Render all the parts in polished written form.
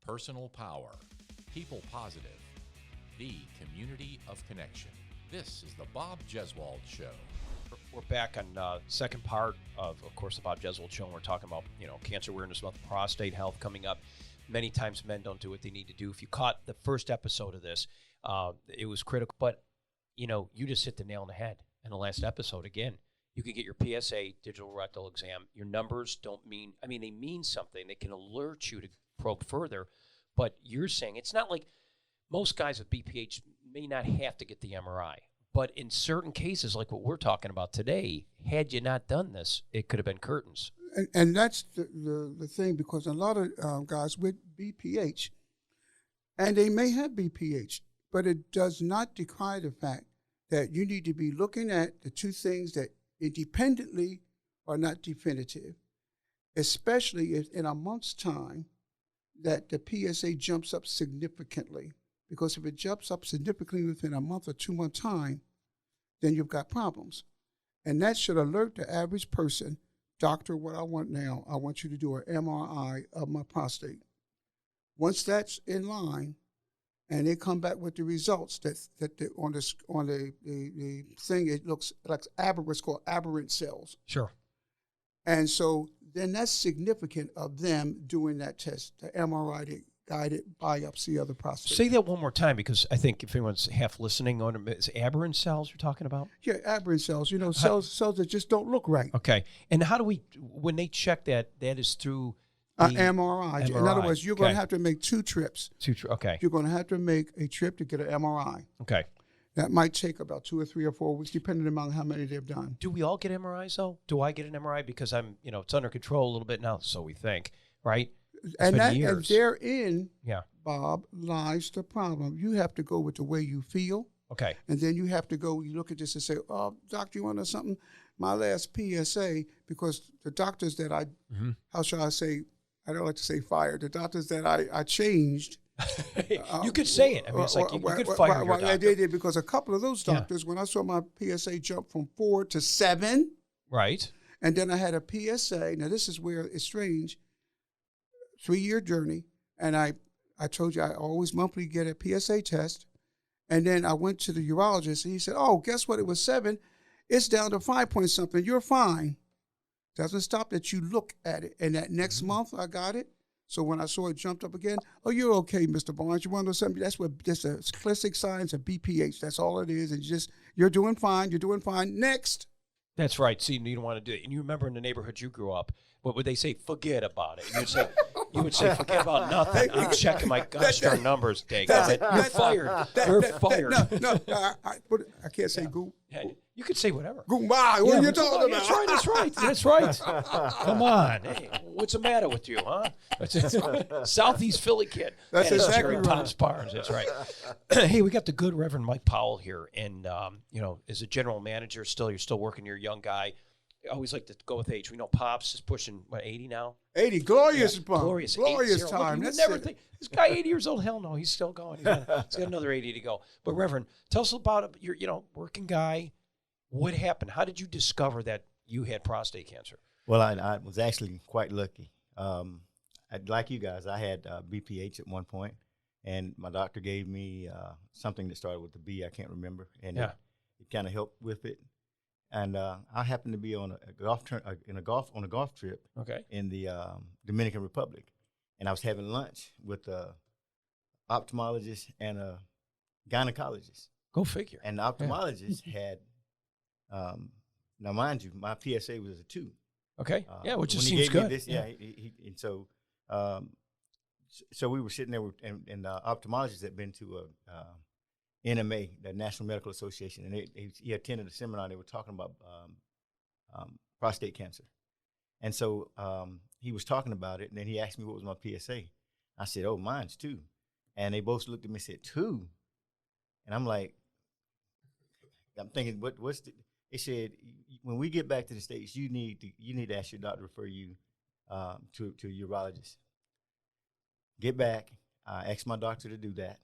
personal power, people positive, the community of connection. This is the Bob Jeswald Show. We're back on second part of course, the Bob Jeswald Show, and we're talking about, cancer awareness, about the prostate health coming up. Many times men don't do what they need to do. If you caught the first episode of this, it was critical. But, you just hit the nail on the head in the last episode. Again, you can get your PSA, digital rectal exam. Your numbers they mean something. They can alert you to probe further. But you're saying it's not like most guys with BPH may not have to get the MRI. But in certain cases, like what we're talking about today, had you not done this, it could have been curtains. And that's the thing, because a lot of guys with BPH, and they may have BPH, but it does not decry the fact that you need to be looking at the two things that independently are not definitive, especially if in a month's time that the PSA jumps up significantly. Because if it jumps up significantly within a month or 2 month time, then you've got problems. And that should alert the average person, doctor, what I want now, I want you to do an MRI of my prostate. Once that's in line, and they come back with the results on the thing, it looks like it's called aberrant cells. Sure. And so then that's significant of them doing that test, the MRI, the guided biopsy of the prostate. Say that one more time, because I think if anyone's half listening, is aberrant cells you're talking about? Yeah, aberrant cells, cells that just don't look right. Okay. And how do when they check that is through MRI. In other words, you're going to have to make two trips. Okay. You're going to have to make a trip to get an MRI. Okay. That might take about 2 or 3 or 4 weeks, depending on how many they've done. Do we all get MRIs, though? Do I get an MRI? Because I'm, it's under control a little bit now, so we think, right? And therein, Bob, lies the problem. You have to go with the way you feel. Okay. And then you have to go, you look at this and say, oh, doctor, you want to know something? My last PSA, because the doctors that how shall I say, I don't like to say fired, the doctors that I changed. You could say it. I mean, it's like you could fire your doctor. They did, because a couple of those doctors, when I saw my PSA jump from 4 to 7. Right. And then I had a PSA. Now, this is where it's strange. 3-year journey, and I told you I always monthly get a PSA test, and then I went to the urologist, and he said, oh, guess what, it was 7, it's down to 5 point something, you're fine. Doesn't stop that you look at it, and that next month I got it, so when I saw it jumped up again, oh, you're okay, Mr. Barnes, you want to know something? That's the classic signs of BPH, that's all it is, and you're doing fine, next. That's right. See, you don't want to do it. And you remember in the neighborhood you grew up, what would they say? Forget about it. And you would say, forget about nothing. I'm checking my gosh darn numbers, Daggum. You're fired. You're fired. No, I can't say goo. Yeah, you could say whatever. Goomba, what are you talking about? That's right. Come on. Hey, what's the matter with you, huh? Southeast Philly kid. That's exactly right. Tom's Barnes. That's right. Hey, we got the good Reverend Mike Powell here. And, as a general manager, you're still working, you're a young guy. I always like to go with age. We know Pops is pushing, 80 now? 80, glorious bump. Glorious time. Look, never think, this guy 80 years old, hell no, he's still going. He's got another 80 to go. But Reverend, tell us about your, working guy. What happened? How did you discover that you had prostate cancer? Well, I was actually quite lucky. Like you guys, I had BPH at one point, and my doctor gave me something that started with the B, I can't remember, and it kind of helped with it. And I happened to be on a golf trip in the Dominican Republic, and I was having lunch with an ophthalmologist and a gynecologist. Go figure. And the ophthalmologist had, now mind you, my PSA was a 2. Okay. Which just seems good. And so we were sitting there, and the ophthalmologist had been to a NMA, the National Medical Association, and he attended a seminar. They were talking about prostate cancer. And so he was talking about it, and then he asked me what was my PSA. I said, oh, mine's 2. And they both looked at me and said, 2? And I'm like, I'm thinking, what's the, they said, when we get back to the States, you need to ask your doctor to refer you to a urologist. Get back, ask my doctor to do that.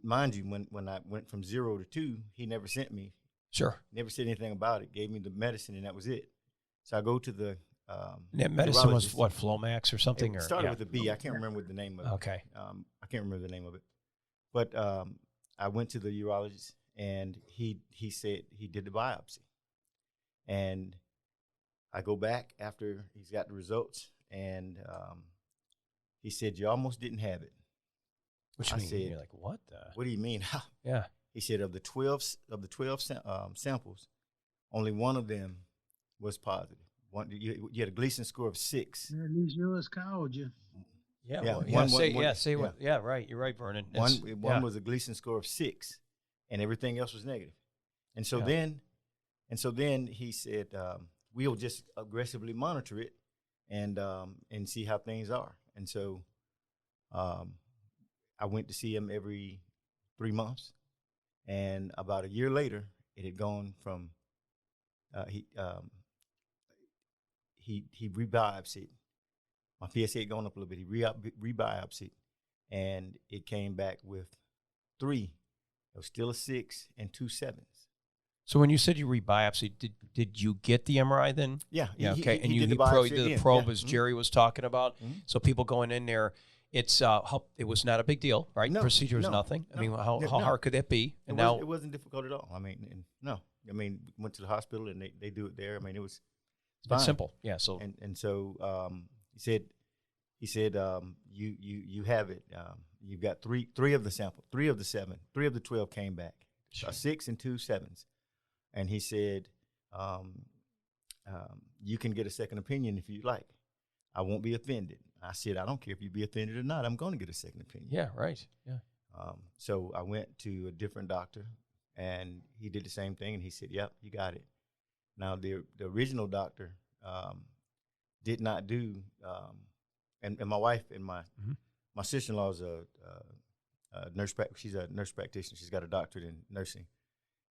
Mind you, when I went from 0 to 2, he never sent me. Sure. Never said anything about it. Gave me the medicine, and that was it. So I go to the That medicine was urologist. what, Flomax or something? It or started yeah. with a B. I can't remember the name of it. Okay. I can't remember the name of it. But I went to the urologist, and he said he did the biopsy. And I go back after he's got the results, and he said, you almost didn't have it. Which means you're like, what the? What do you mean? Yeah. He said of the 12 samples, only one of them was positive. You had a Gleason score of 6. At least yours called you. Yeah. Yeah, Well, right. You're right, Vernon. One was a Gleason score of 6, and everything else was negative. And so then he said, we'll just aggressively monitor it and see how things are. And so I went to see him every 3 months, and about a year later, it had gone from he rebiopsied. My PSA had gone up a little bit. He rebiopsied, and it came back with 3. It was still a 6 and 2 7s. So when you said you rebiopsied, did you get the MRI then? Yeah. Okay. He did the probe as Jerry was talking about. Mm-hmm. So people going in there, it was not a big deal, right? No, procedure was nothing. I mean, how hard could that be? And it wasn't difficult at all. I mean, went to the hospital and they do it there. I mean, it was fine. Simple. Yeah. So so he said you have it. You've got three of the sample, 3 of the 7, 3 of the 12 came back. Sure. 6 and 2 7s. And he said, you can get a second opinion if you like. I won't be offended. I said, I don't care if you be offended or not. I'm going to get a second opinion. Yeah, right. Yeah. So I went to a different doctor, and he did the same thing, and he said, yep, you got it. Now, the original doctor did not do, and my wife and my sister-in-law is a nurse. She's a nurse practitioner. She's got a doctorate in nursing.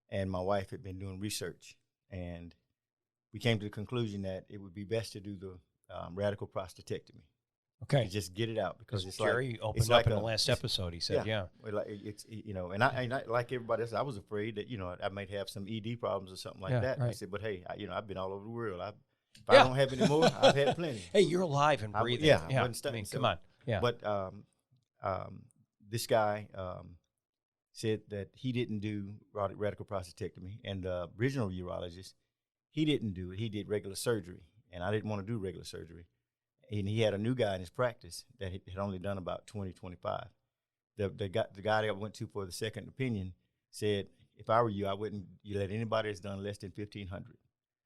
And my wife had been doing research, and we came to the conclusion that it would be best to do the radical prostatectomy. Okay, to just get it out because it's Jerry opened up in the last episode. He said, "Yeah, like it's and I like everybody else. I was afraid that I might have some ED problems or something like that." Right. I said, "But hey, I've been all over the world. If I don't have any more, I've had plenty." Hey, you're alive and breathing. I wasn't stuck. Come on. Yeah, but this guy. Said that he didn't do radical prostatectomy, and the original urologist, he didn't do it. He did regular surgery, and I didn't want to do regular surgery. And he had a new guy in his practice that had only done about 20, 25. The guy that I went to for the second opinion said, if I were you, I wouldn't let anybody that's done less than 1,500.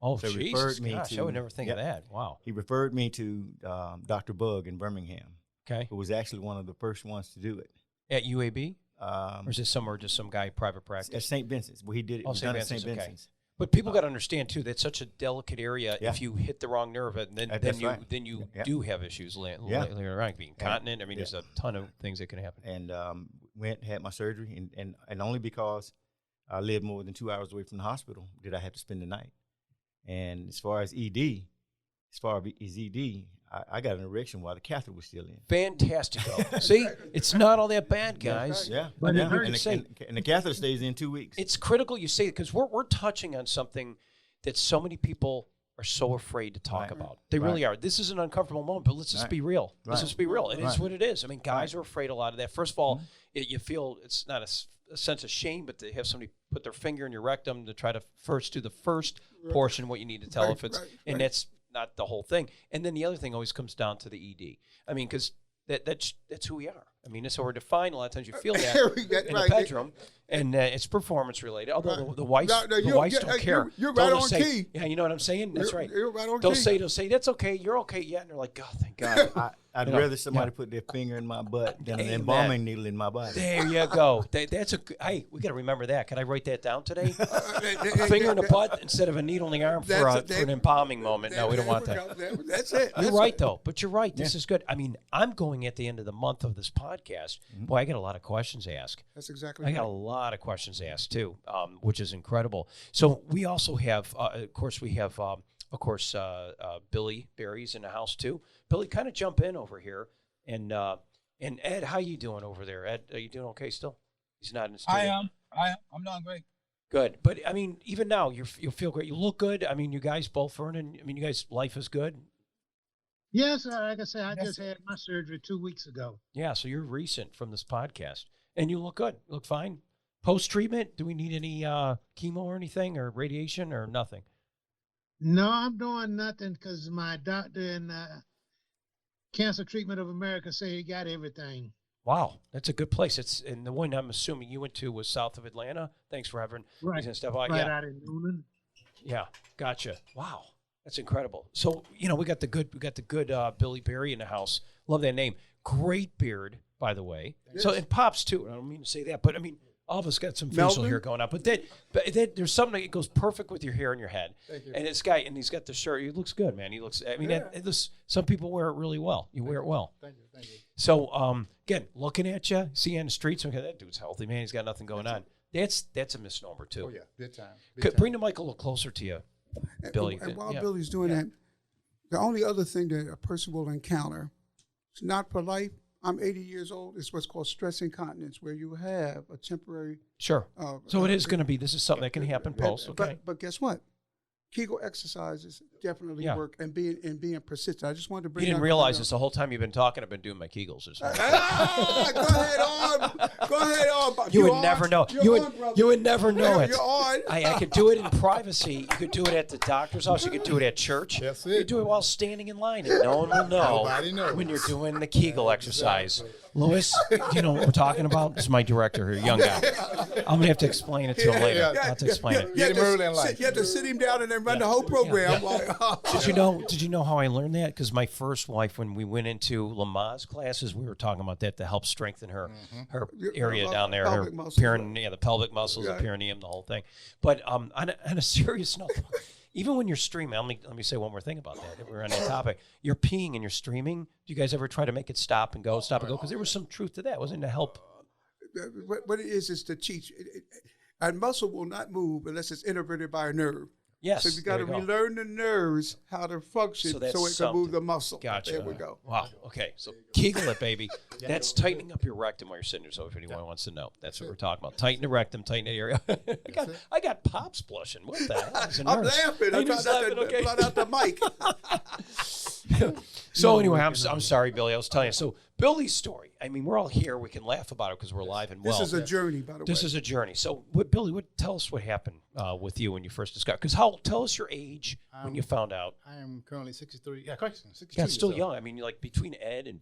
Oh, so Jesus, gosh, I would never think of that. Wow. He referred me to Dr. Bug in Birmingham, who was actually one of the first ones to do it. At UAB? Or is this somewhere just some guy private practice? At St. Vincent's. Well, he did it. Oh, St. Vincent's. Okay. But people got to understand too that's such a delicate area. Yeah. If you hit the wrong nerve, and then you do have issues later on. Being incontinent. I mean, there's a ton of things that can happen. And had my surgery, and only because I lived more than 2 hours away from the hospital did I have to spend the night. And as far as ED, I got an erection while the catheter was still in. Fantastic. See, it's not all that bad, guys. Yeah. But and the catheter stays in 2 weeks. It's critical you say it because we're touching on something that so many people are so afraid to talk about. They really are. This is an uncomfortable moment, but let's just be real. Let's just be real. It is what it is. I mean, guys are afraid a lot of that. First of all, you feel it's not a sense of shame, but to have somebody put their finger in your rectum to try to first do the first portion, what you need to tell if it's, and that's not the whole thing. And then the other thing always comes down to the ED. I mean, because that's who we are. I mean, it's how we're defined. A lot of times you feel that in the bedroom, and it's performance related. Although the wives don't care. You're right on say, key. Yeah, you know what I'm saying? That's right. You're right on They'll key. say, that's okay. You're okay. Yeah, and they're like, oh, thank God. I'd rather somebody put their finger in my butt than an embalming needle in my body. There you go. That's hey, we got to remember that. Can I write that down today? A finger in the butt instead of a needle in the arm for an embalming moment. No, we don't want that. That's it. You're right, though. But you're right. This is good. I mean, I'm going at the end of the month of this podcast. Boy, I got a lot of questions to ask. That's exactly I got a lot of questions to ask, too, which is incredible. So we also have, of course, Billy Barry's in the house, too. Billy, kind of jump in over here. And Ed, how you doing over there? Ed, are you doing okay still? He's not in the studio. I'm doing great. Good. But, I mean, even now, you feel great. You look good. I mean, you guys both, Vernon, you guys, life is good. Yes, like I said, I just had my surgery 2 weeks ago. Yeah, so you're recent from this podcast, and you look good. You look fine. Post-treatment, do we need any chemo or anything or radiation or nothing? No, I'm doing nothing because my doctor in Cancer Treatment of America say he got everything. Wow, that's a good place. It's and the one I'm assuming you went to was south of Atlanta. Thanks for having Right, and stuff. Right out in Noonan. Yeah, gotcha. Wow, that's incredible. So we got the good Billy Berry in the house. Love that name. Great beard, by the way. Yes. So and Pops too. I don't mean to say that, but I mean all of us got some facial hair going on. But then there's something that goes perfect with your hair and your head. Thank you. And he's got the shirt. He looks good, man. He looks. I mean, some people wear it really well. You wear it well. Thank you. So again, looking at you, see you on the streets. Okay, that dude's healthy, man. He's got nothing going on. That's a misnomer too. Oh yeah, big time. Bring the mic a little closer to you, Billy. And while Billy's doing that, the only other thing that a person will encounter, it's not for life. I'm 80 years old. It's what's called stress incontinence, where you have a temporary. Sure. So it is going to be. This is something that can happen post. Okay. But guess what? Kegel exercises definitely work, and being persistent. I just wanted to bring. You didn't realize this the whole time you've been talking. I've been doing my Kegels. Go ahead on. You would never know. You would never know it. You're on. I could do it in privacy. You could do it at the doctor's house. You could do it at church. That's You could do it while standing in line, and no one will know Nobody knows. when you're doing the Kegel exercise. Louis, you know what we're talking about? This is my director here, young guy. I'm gonna have to explain it to him later. I'll have to explain it. Get him early in life. You have to sit him down and then run the whole program. Did you know how I learned that? Because my first wife, when we went into Lamaze classes, we were talking about that to help strengthen her area down there, her the pelvic muscles, the perineum, the whole thing. But on a serious note, even when you're streaming, let me say one more thing about that. If we're on that topic, you're peeing and you're streaming. Do you guys ever try to make it stop and go? Because there was some truth to that, wasn't it? To help. What it is to teach. A muscle will not move unless it's innervated by a nerve. Yes. So you got to relearn the nerves how to function so it can move the muscle. Gotcha. There we go. Wow. Okay. So Kegel it, baby. That's tightening up your rectum while you're sitting there. So if anyone wants to know, that's what we're talking about. Tighten the rectum, tighten the area. I got Pops blushing. What the hell? I'm laughing. I'm trying not to blot out the mic. So anyway, I'm sorry, Billy. I was telling you. So Billy's story. I mean, we're all here. We can laugh about it because we're alive and well. This is a journey, by the way. This is a journey. So, Billy, tell us what happened with you when you first discovered. Because tell us your age when you found out. I am currently 63. Yeah, correct. 62. Yeah, it's still young. I mean, like between Ed and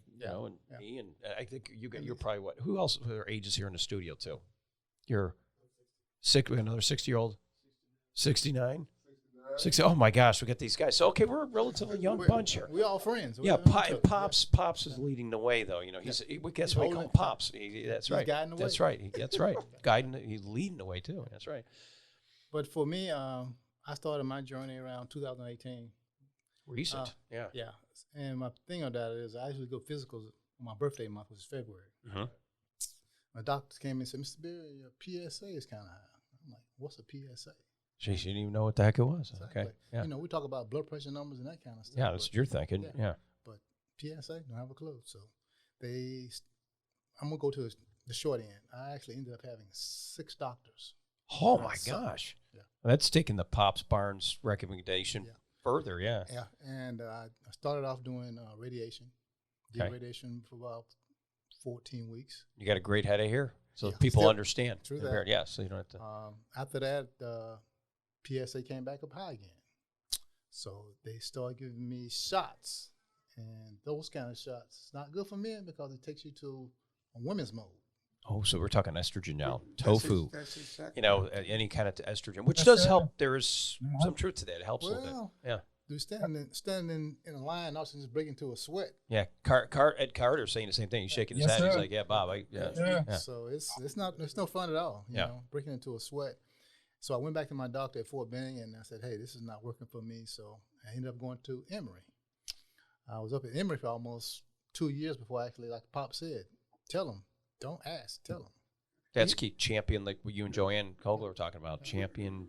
me, and I think you're probably what? Who else are ages here in the studio too? You're another 60-year-old, 69. 60. Oh my gosh, we got these guys. So okay, we're a relatively young bunch here. We all friends. Pops is leading the way though. You know, guess what we call him Pops. That's right. He's guiding the way. That's right. That's right. He's leading the way too. That's right. But for me, I started my journey around 2018. Recent. Yeah. And my thing on that is I usually go physicals. My birthday month was February. Mm-hmm. My doctor came in and said, "Mr. Berry, your PSA is kind of high." I'm like, "What's a PSA?" She didn't even know what the heck it was. Exactly. Okay. Yeah. You know, we talk about blood pressure numbers and that kind of stuff. Yeah, that's what you're thinking. Yeah. But PSA, don't have a clue. So I'm going to go to the short end. I actually ended up having 6 doctors. Oh, my gosh. Yeah. Well, that's taking the Pops Barnes recommendation further, yeah. Yeah, and I started off doing radiation. Did radiation for about 14 weeks. You got a great head of hair, so people understand. True that. Yeah, so you don't have to. After that, PSA came back up high again. So they started giving me shots. And those kind of shots, it's not good for men because it takes you to a women's mode. Oh, so we're talking estrogen now. Tofu. That's exactly. You know, any kind of estrogen, which does help. There is some truth to that. It helps a little bit. Yeah. You're standing in a line, also just break into a sweat. Yeah, Ed Carter saying the same thing. He's shaking his head. He's like, "Yeah, Bob, yeah." So it's no fun at all. You know, breaking into a sweat. So I went back to my doctor at Fort Benning and I said, "Hey, this is not working for me." So I ended up going to Emory. I was up at Emory for almost 2 years before actually, like Pop said, tell them, don't ask, tell them. That's key. Champion, like what you and Joanne Kogler were talking about. Champion.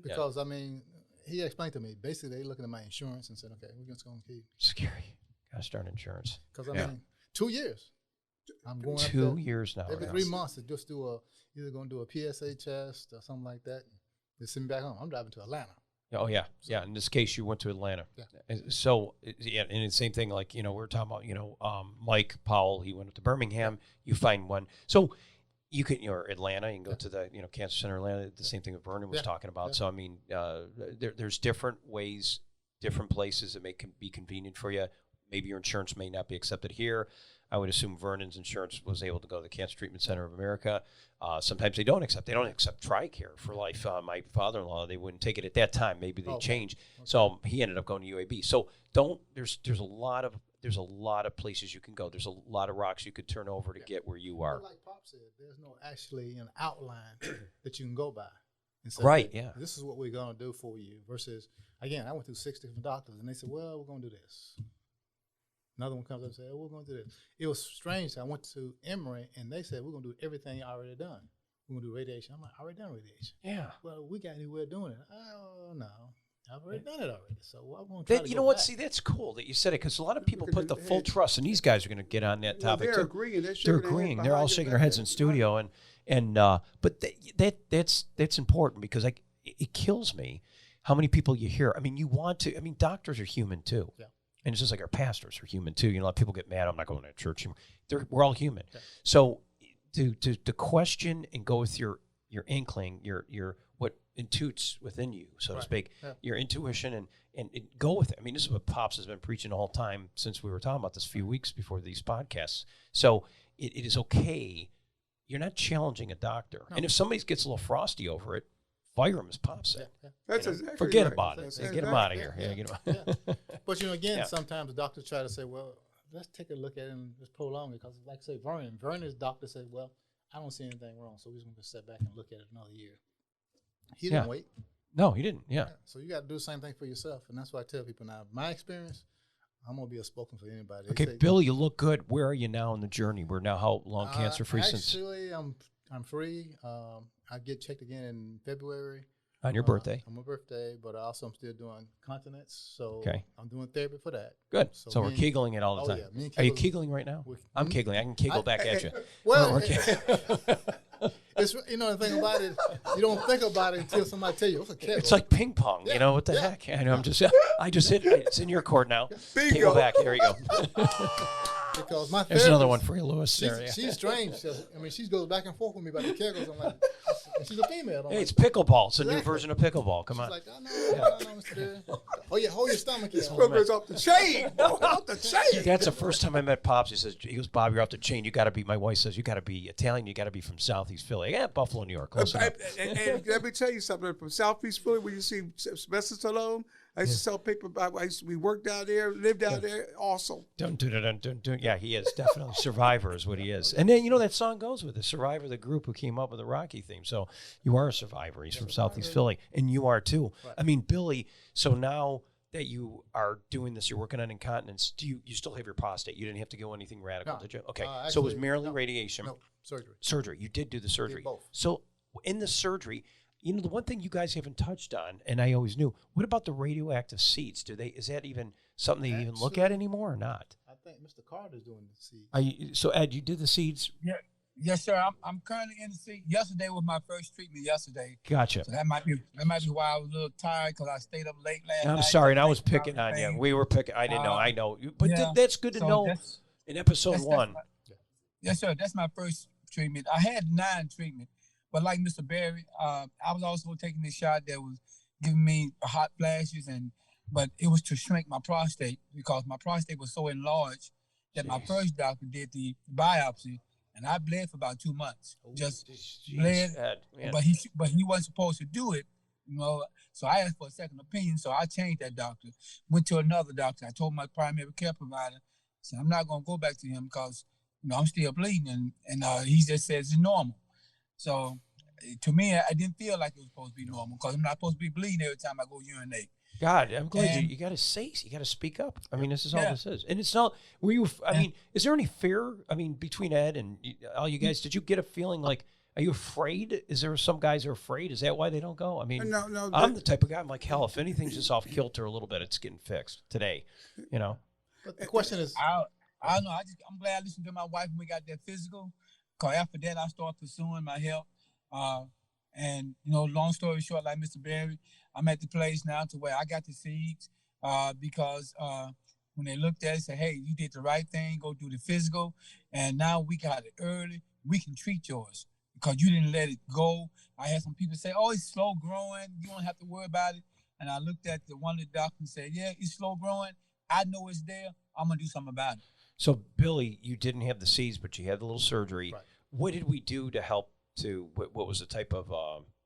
Because I mean, he explained to me, basically, they looking at my insurance and said, okay, we're just going to keep. Scary. Gosh darn insurance. Because, I mean, 2 years. I'm going 2 years now. Every 3 months to just do either going to do a PSA test or something like that. They send me back home. I'm driving to Atlanta. Oh yeah, yeah. In this case, you went to Atlanta. Yeah. So yeah, and it's the same thing. Like we're talking about. Mike Powell. He went up to Birmingham. You find one. So you can, Atlanta. You can go to the Cancer Center Atlanta. The same thing that Vernon was talking about. So I mean, there's different ways, different places that be convenient for you. Maybe your insurance may not be accepted here. I would assume Vernon's insurance was able to go to the Cancer Treatment Center of America. Sometimes they don't accept. They don't accept TRICARE for life. My father-in-law, they wouldn't take it at that time. Maybe they changed. Okay. So he ended up going to UAB. So there's a lot of places you can go. There's a lot of rocks you could turn over to get where you are. But like Pop said, there's no actually an outline that you can go by. And say, right. hey, yeah. This is what we're gonna do for you. Versus, again, I went through 6 different doctors, and they said, "Well, we're gonna do this." Another one comes up and says, "Oh, we're going to do this." It was strange. I went to Emory, and they said, "We're going to do everything already done. We're going to do radiation." I'm like, "I already done radiation." Yeah. Well, we got any way of doing it? Oh, no. I've already done it already. So I'm going to try to you know what? See, that's cool that you said it, because a lot of people put the full trust, and these guys are going to get on that topic they're too. agreeing. They're agreeing. They're all shaking their heads in studio, but that's important, because it kills me how many people you hear. I mean, doctors are human too. Yeah. And it's just like our pastors are human too. A lot of people get mad. I'm not going to church. We're all human. Okay. So to question and go with your inkling, your what intuits within you, so to speak, your intuition, and go with it. I mean, this is what Pops has been preaching the whole time since we were talking about this a few weeks before these podcasts. So it is okay. You're not challenging a doctor. No. And if somebody gets a little frosty over it, fire him, as Pop said. Yeah. That's exactly forget right. about it. Get him out of here. Yeah. Get him. But again, sometimes the doctors try to say, "Well, let's take a look at it and let's prolong it," because, like I say, Vernon's doctor said, "Well, I don't see anything wrong, so we're just going to sit back and look at it another year." He didn't wait. No, he didn't. Yeah. So you got to do the same thing for yourself, and that's why I tell people now. My experience, I'm gonna be a spokesman for anybody. Okay, Bill, you look good. Where are you now in the journey? We're now how long cancer free since? Actually, I'm free. I get checked again in February. On your birthday. On my birthday, but also I'm still doing continence, so I'm doing therapy for that. That. So we're Kegling it all the time. Yeah, are you Kegling right now? I'm Kegling. I can Kegel back at you. Well, it's the thing about it, you don't think about it until somebody tell you it's a Kegel. It's like ping pong. Yeah, what the heck? I know. I just hit. It's in your court now. Kegel back. There you go. Because my there's another one for you, Lewis. She's strange. She goes back and forth with me about the Kegels. I'm like, she's a female. Hey, it's pickleball. It's a new version of pickleball. Come on. She's like, I know, Mr. Derry. Oh yeah, hold your stomach. This program's off the chain. Off the chain. That's the first time I met Pops. He goes, "Bob, you're off the chain. You got to be." My wife says, "You got to be Italian. You got to be from Southeast Philly." Yeah, Buffalo, New York. Close enough. And let me tell you something. From Southeast Philly, when you see Sylvester Stallone, I used to sell paper. We worked out there, lived out there. Awesome. Don't. Yeah, he is definitely Survivor is what he is. And then that song goes with it. Survivor, the group who came up with the Rocky theme. So you are a survivor. He's from Southeast Philly, and you are too. Right. I mean, Billy. So now that you are doing this, you're working on incontinence. Do you still have your prostate? You didn't have to go anything radical, did you? Okay. Actually, so it was merely radiation. No, surgery. Surgery. You did do the surgery. Did both. So in the surgery. The one thing you guys haven't touched on, and I always knew, what about the radioactive seeds? Is that even something they even look at anymore or not? I think Mr. Carter's doing the seeds. So Ed, you did the seeds? Yeah. Yes, sir. I'm currently in the seed. Yesterday was my first treatment. Yesterday. Gotcha. So that might be why I was a little tired, because I stayed up late last night. I'm sorry, and I was picking on you. We were picking. I didn't know. I know. But that's good to know in episode 1. Yes, sir. That's my first treatment. I had 9 treatments. But like Mr. Berry, I was also taking this shot that was giving me hot flashes, but it was to shrink my prostate, because my prostate was so enlarged that my first doctor did the biopsy, and I bled for about 2 months. Bled, but he wasn't supposed to do it, So I asked for a second opinion, so I changed that doctor. Went to another doctor. I told my primary care provider, said I'm not gonna go back to him because I'm still bleeding, and he just says it's normal. So to me, I didn't feel like it was supposed to be normal, because I'm not supposed to be bleeding every time I go urinate. God, I'm glad you got to speak up. I mean, this is all this is. And it's not, is there any fear? I mean, between Ed and all you guys, did you get a feeling like, are you afraid? Is there some guys are afraid? Is that why they don't go? I mean, no, I'm the type of guy, I'm like, hell, if anything's just off kilter a little bit, it's getting fixed today, But the question is, I don't know. I'm glad I listened to my wife when we got that physical, because after that, I started pursuing my health. And, long story short, like Mr. Berry, I'm at the place now to where I got the seeds because when they looked at it, said, hey, you did the right thing, go do the physical, and now we got it early, we can treat yours because you didn't let it go. I had some people say, oh, it's slow growing, you don't have to worry about it. And I looked at one of the doctors and said, yeah, it's slow growing. I know it's there. I'm going to do something about it. So, Billy, you didn't have the seeds, but you had the little surgery. Right. What did we do to help what was the type of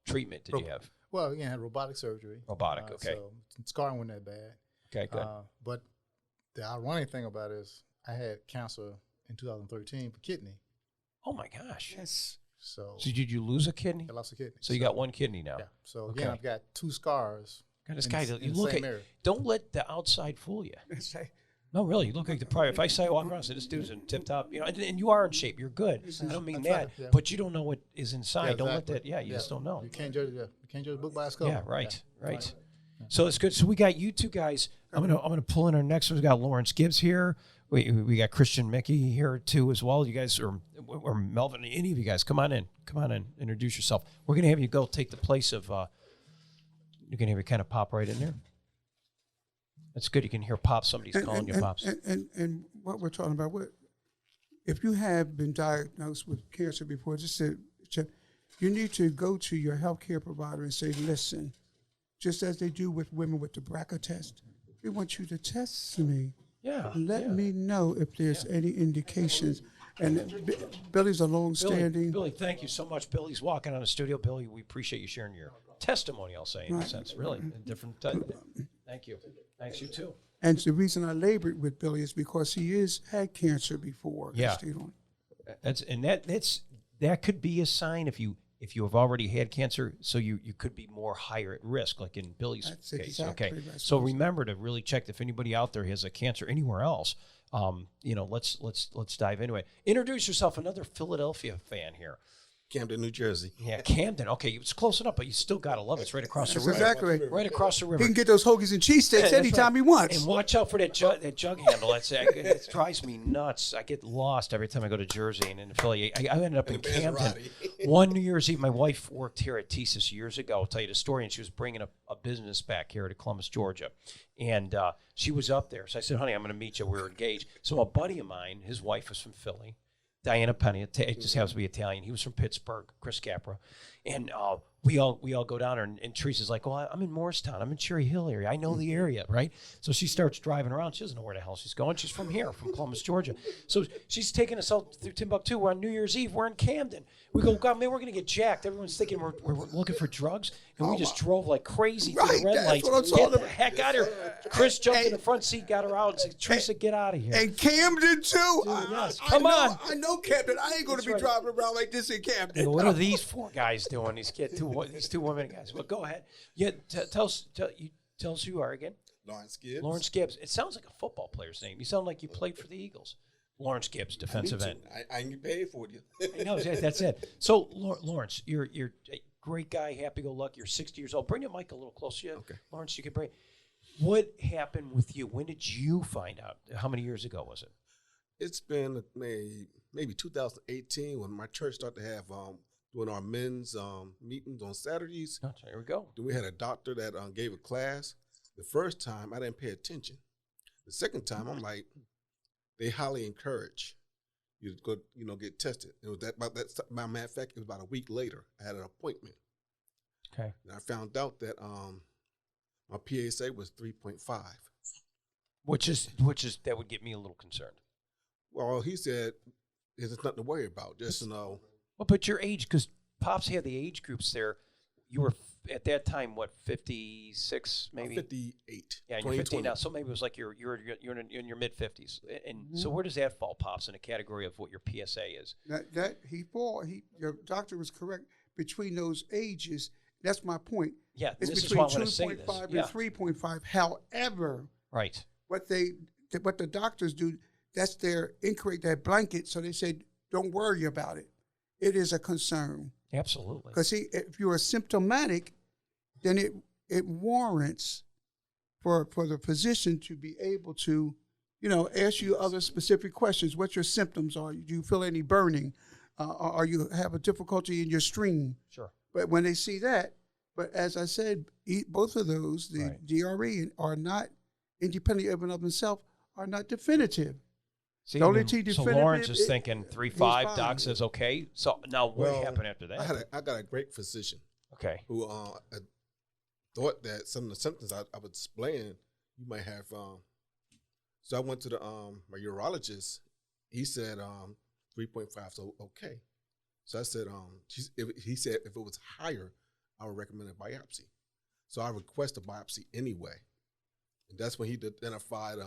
treatment did you have? Well, again, I had robotic surgery. Robotic, okay. So scarring wasn't that bad. Okay, good. But the ironic thing about it is I had cancer in 2013 for kidney. Oh, my gosh. Yes. So did you lose a kidney? I lost a kidney. So you got one kidney now? Yeah. So, again, I've got 2 scars. God, this guy, you look at, don't let the outside fool you. Right. No, really, you look like the private. If I say walk around and say this dude's in tip top, and you are in shape, you're good. I don't mean that, but you don't know what is inside. Yeah, exactly. Don't let that. Yeah, you just don't know. You can't judge a book by its cover. Yeah, right. So it's good. So we got you two guys. I'm gonna pull in our next one. We got Lawrence Gibbs here. We got Christian Mickey here too as well. You guys or Melvin, any of you guys, come on in, introduce yourself. We're gonna have you go take the place of. You're gonna have you kind of pop right in there. That's good. You can hear Pops. Somebody's calling you Pops. And what we're talking about, if you have been diagnosed with cancer before, you need to go to your healthcare provider and say, listen, just as they do with women with the BRCA test, we want you to test me. Yeah. Let me know if there's any indications. And Billy's a long-standing. Billy, thank you so much. Billy's walking on the studio. Billy, we appreciate you sharing your testimony, I'll say, in a sense, really. In different thank you. Thanks, you too. And the reason I labored with Billy is because he had cancer before. Yeah. That could be a sign if you have already had cancer, so you could be more higher at risk, like in Billy's case. Exactly okay. So remember to really check if anybody out there has a cancer anywhere else. Let's dive into it. Introduce yourself. Another Philadelphia fan here. Camden, New Jersey. Yeah, Camden. Okay, it's close enough, but you still got to love it. It's right across the river. Exactly. Right across the river. He can get those hoagies and cheesesteaks anytime he wants. And watch out for that jug handle. It drives me nuts. I get lost every time I go to Jersey and in Philly. I ended up in Camden. One New Year's Eve, my wife worked here at TSIS years ago. I'll tell you the story, and she was bringing a business back here to Columbus, Georgia. And she was up there. So I said, honey, I'm going to meet you. We were engaged. So a buddy of mine, his wife was from Philly. Diana Penny, it just happens to be Italian. He was from Pittsburgh, Chris Capra. And we all go down there, and Teresa's like, well, I'm in Morristown. I'm in Cherry Hill area. I know the area, right? So she starts driving around. She doesn't know where the hell she's going. She's from here, from Columbus, Georgia. So she's taking us out through Timbuktu. We're on New Year's Eve. We're in Camden. We go, God, man, we're going to get jacked. Everyone's thinking we're looking for drugs. And we just drove like crazy through the red lights. Get the heck out of here. Chris jumped in the front seat, got her out, and said, Teresa, get out of here. And Camden, too. Yes. Come on. I know Camden. I ain't going to be driving around like this in Camden. And what are these 4 guys doing? These 2 women guys. Well, go ahead. Yeah, tell us who you are again. Lawrence Gibbs. Lawrence Gibbs. It sounds like a football player's name. You sound like you played for the Eagles. Lawrence Gibbs, defensive end. I can get paid for you. I know, that's it. So, Lawrence, you're a great guy, happy-go-lucky. You're 60 years old. Bring your mic a little closer. Okay. Lawrence, you can bring. What happened with you? When did you find out? How many years ago was it? It's been maybe 2018 when my church started to have doing our men's meetings on Saturdays. Oh, there we go. Then we had a doctor that gave a class. The first time, I didn't pay attention. The second time, I'm like, they highly encourage you to go, get tested. It was matter of fact, it was about a week later. I had an appointment. Okay. And I found out that my PSA was 3.5. Which is that would get me a little concerned. Well, he said there's nothing to worry about. Just Well, but your age, because Pops had the age groups there. You were at that time, what, 56 maybe? 58. Yeah, you're 50 now. So maybe it was like you're in your mid 50s. And so where does that fall, Pops, in a category of what your PSA is? Your doctor was correct between those ages. That's my point. Yeah, it's this between is why I want to say this. 2.5 and 3.5. However, right, what the doctors do, that's their incorrect, that blanket. So they said, don't worry about it. It is a concern. Absolutely. Because if you are symptomatic, then it warrants for the physician to be able to, ask you other specific questions. What your symptoms are? Do you feel any burning? Or you have a difficulty in your stream? Sure. But when they see that, but as I said, both of those, the Right. DRE are not independently of and of themselves, are not definitive. See, The only I mean, thing so definitive Lawrence is is- thinking he's 3.5. fine. Doc says okay. So now what happened after that? I got a great physician Okay. who thought that some of the symptoms I was displaying, you might have. So I went to the my urologist. He said 3.5, so okay. So I said he said if it was higher, I would recommend a biopsy. So I requested a biopsy anyway, and that's when he identified.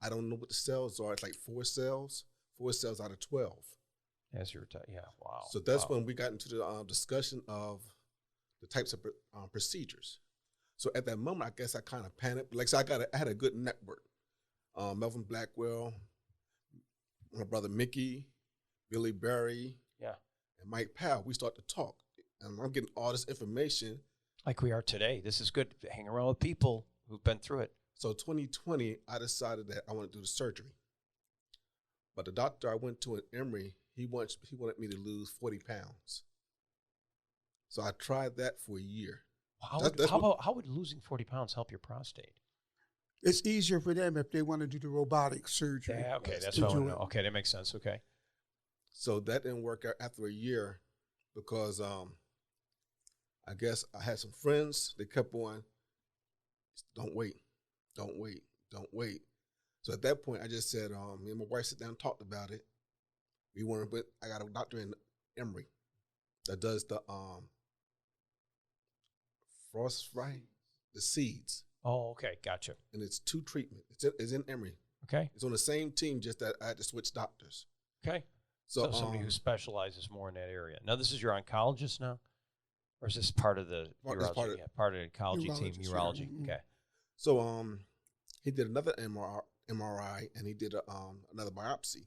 I don't know what the cells are. It's like 4 cells out of 12. As you're yeah, wow. So that's wow. when we got into the discussion of the types of procedures. So at that moment, I guess I kind of panicked. Like, so I had a good network. Melvin Blackwell, my brother Mickey, Billy Berry, and Mike Powell. We start to talk, and I'm getting all this information. Like we are today. This is good. Hang around with people who've been through it. So 2020, I decided that I want to do the surgery. But the doctor I went to in Emory, he wanted me to lose 40 pounds. So I tried that for a year. How would losing 40 pounds help your prostate? It's easier for them if they want to do the robotic surgery. Yeah, okay, that's what I want to know. Okay, that makes sense. Okay. So that didn't work out after a year because I guess I had some friends. They kept on, don't wait. So at that point, I just said, me and my wife sit down and talked about it. I got a doctor in Emory that does the the seeds. Oh, okay, gotcha. And it's 2 treatments. It's in Emory. Okay. It's on the same team, just that I had to switch doctors. Okay. So somebody who specializes more in that area. Now, this is your oncologist now? Or is this part of the urology? Part of the oncology team, urology. Yeah. Okay. So he did another MRI and he did another biopsy.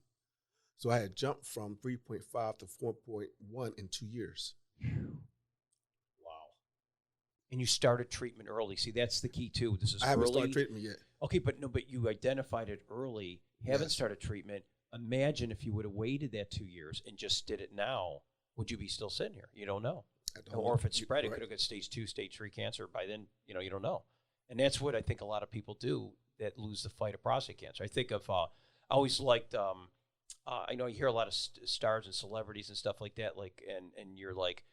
So I had jumped from 3.5 to 4.1 in 2 years. Wow. And you started treatment early. See, that's the key too. This is I haven't early. started treatment yet. Okay, but you identified it early. Haven't started treatment. Imagine if you would have waited that 2 years and just did it now. Would you be still sitting here? You don't know. Or if it spread, it could have got stage 2, stage 3 cancer. By then, you don't know. And that's what I think a lot of people do that lose the fight of prostate cancer. I think of, I always liked, I know you hear a lot of stars and celebrities and stuff like that, like, and you're like,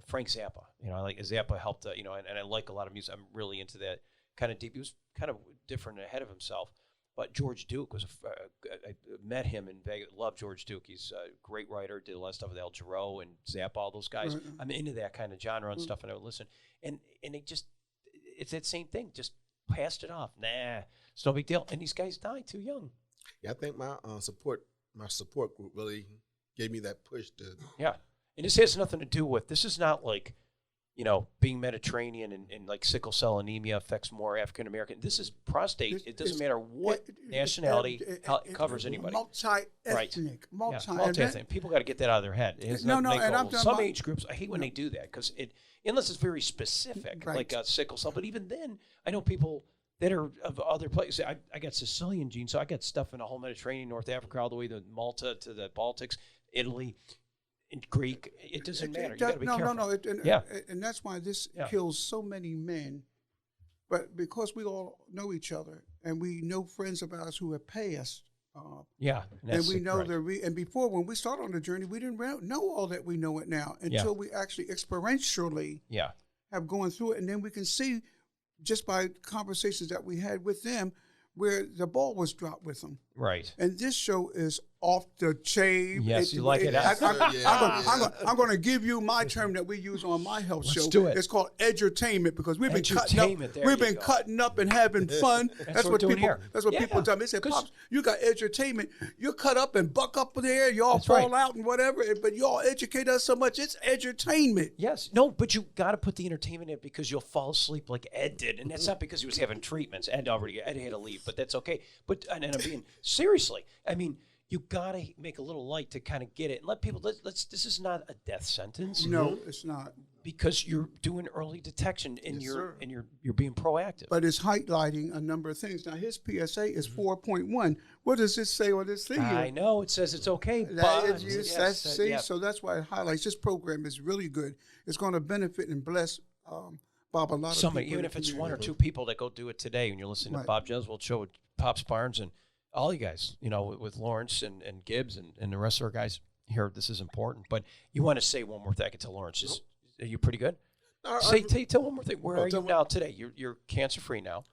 Frank Zappa. I like Zappa helped, and I like a lot of music. I'm really into that kind of deep. He was kind of different and ahead of himself. But George Duke was I met him in Vegas. Love George Duke. He's a great writer. Did a lot of stuff with El Giro and Zappa, all those guys. Right. I'm into that kind of genre and stuff, and I would listen. And it's that same thing. Just passed it off. Nah, it's no big deal. And these guys died too young. Yeah, I think my support group really gave me that push to. Yeah, and this has nothing to do with. This is not like, being Mediterranean and like sickle cell anemia affects more African American. This is prostate. It doesn't matter what nationality. It covers anybody. Multi-ethnic. Multi-ethnic. People got to get that out of their head. And I'm some age groups, I hate when they do that because unless it's very specific, like sickle cell. But even then, I know people that are of other places. I got Sicilian genes, so I got stuff in the whole Mediterranean, North Africa, all the way to Malta, to the Baltics, Italy. In Greek, it doesn't matter. You got to be careful. No. And that's why this kills so many men. But because we all know each other and we know friends of ours who have passed. And we know and before when we started on the journey, we didn't know all that we know it now until we actually experientially have gone through it. And then we can see just by conversations that we had with them where the ball was dropped with them. Right. And this show is off the chain. Yes, you like it. I'm going to give you my term that we use on my health show. Do it. It's called edutainment because we've been cutting up and having fun. That's what people here. That's what people tell me. They say, "Pops, you got edutainment. You cut up and buck up there. Y'all fall out and whatever. But y'all educate us so much. It's edutainment." Yes. No, but you got to put the entertainment in because you'll fall asleep like Ed did, and that's not because he was having treatments. Ed had to leave, but that's okay. But and I'm being seriously. I mean, you got to make a little light to kind of get it and let people, let's this is not a death sentence. No, it's not. Because you're doing early detection and you're being proactive. But it's highlighting a number of things. Now his PSA is 4.1. What does it say on this thing here? I know it says it's okay, So that's why it highlights. This program is really good. It's going to benefit and bless Bob a lot of people. Even if it's one or two people that go do it today, and you're listening to Bob Jeswald Show with Pops Barnes and all you guys, with Lawrence and Gibbs and the rest of our guys here, this is important. But you want to say one more thing? I can tell Lawrence are you pretty good? Tell one more thing. Where are you now today? You're cancer free now.